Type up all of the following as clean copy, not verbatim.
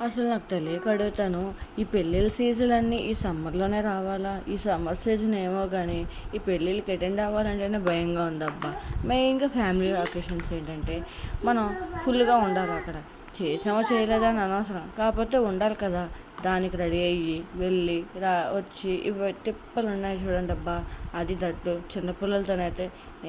అసలు నాకు తెలియక అడుగుతాను. ఈ పెళ్ళిళ్ళ సీజన్లన్నీ ఈ సమ్మర్‌లోనే రావాలా? ఈ సమ్మర్ సీజన్ ఏమో గానీ, ఈ పెళ్ళిళ్ళకి అటెండ్ అవ్వాలంటేనే భయంగా ఉందబ్బా! మెయిన్‌గా ఫ్యామిలీ అకేషన్స్ ఏంటంటే, మనం ఫుల్‌గా ఉండాలక్కడ. చేసామో చేయలేదో అని అనవసరం. కాకపోతే ఉండాలి కదా! దానికి రెడీ అయ్యి, వెళ్ళి, వచ్చి ఇవి తిప్పలున్నాయి చూడండబ్బా! అది దట్టు చిన్నపిల్లలతోనైతే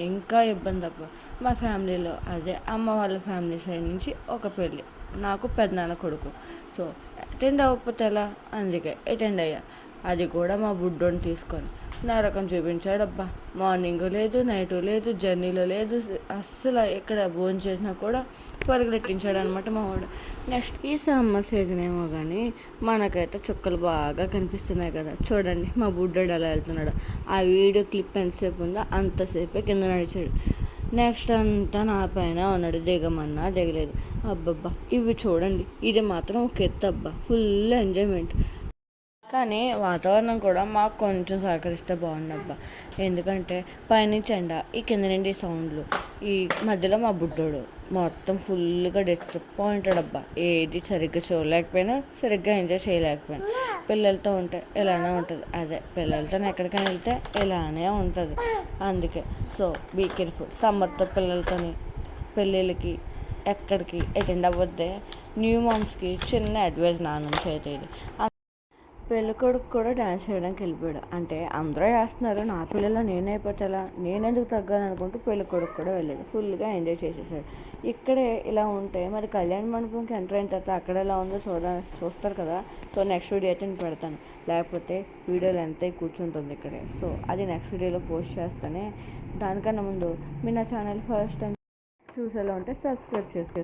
ఇంకా ఇబ్బందబ్బా! మా ఫ్యామిలీలో అదే అమ్మ వాళ్ళ ఫ్యామిలీ సైడ్ నుంచి ఒక పెళ్ళి. నాకు పెదనాన్న కొడుకు. సో అటెండ్ అవ్వకపోతే ఎలా? అందుకే అటెండ్ అయ్యా. అది కూడా మా బుడ్డోని తీసుకొని నరకం చూపించాడబ్బా! మార్నింగు లేదు, నైటు లేదు, జర్నీలో లేదు, అస్సలు ఎక్కడ భోజనం చేసినా కూడా పరుగులెట్టించాడనమాట మా వాడు. నెక్స్ట్ ఈ సమ్మర్ సీజన్ ఏమో కానీ మనకైతే చుక్కలు బాగా కనిపిస్తున్నాయి కదా! చూడండి మా బుడ్డోడు ఎలా వెళ్తున్నాడు. ఆ వీడియో క్లిప్ ఎంతసేపు ఉందో అంతసేపే కింద నడిచాడు. నెక్స్ట్ అంతా నా పైన ఉన్నాడు. దిగమన్నా దిగలేదు. అబ్బబ్బా! ఇవి చూడండి. ఇది మాత్రం ఒక ఎత్తు అబ్బా! Full enjoyment. కానీ వాతావరణం కూడా మాకు కొంచెం సహకరిస్తే బాగుండబ్బా. ఎందుకంటే పైనుంచి ఎండ, ఈ కింద నుండి సౌండ్లు, ఈ మధ్యలో మా బుడ్డోడు మొత్తం ఫుల్గా డిసప్పాయింటెడ్ అబ్బా. ఏది సరిగ్గా చూడలేకపోయినా, సరిగ్గా ఎంజాయ్ చేయలేకపోయినా. పిల్లలతో ఉంటే ఇలానే ఉంటుంది. అదే పిల్లలతో ఎక్కడికైనా వెళ్తే ఇలానే ఉంటుంది. అందుకే సో బీ కేర్ఫుల్. సమ్మర్తో పిల్లలతోని పెళ్ళిళ్ళకి ఎక్కడికి అటెండ్ అవ్వద్దే. న్యూ మామ్స్కి చిన్న అడ్వైజ్ నా నుంచి అయితే ఇది. పెళ్ళికొడుకు కూడా డ్యాన్స్ చేయడానికి వెళ్ళిపోయాడు. అంటే అందరూ వేస్తున్నారు, నా పిల్లలు నేనైపోతే ఎలా, నేనెందుకు తగ్గాను అనుకుంటూ పెళ్ళికొడుకు కూడా వెళ్ళాడు. ఫుల్గా ఎంజాయ్ చేసేసాడు. ఇక్కడే ఇలా ఉంటే మరి కళ్యాణ మండపంకి ఎంటర్ అయిన తర్వాత అక్కడ ఎలా ఉందో చూస్తారు కదా. సో నెక్స్ట్ వీడియో అయితే నేను పెడతాను. లేకపోతే వీడియోలు ఎంత కూర్చుంటుంది ఇక్కడే. సో అది నెక్స్ట్ వీడియోలో పోస్ట్ చేస్తానే. దానికన్నా ముందు మీరు నా ఛానల్ ఫస్ట్ టైం చూసేలా ఉంటే సబ్స్క్రైబ్ చేసుకోండి.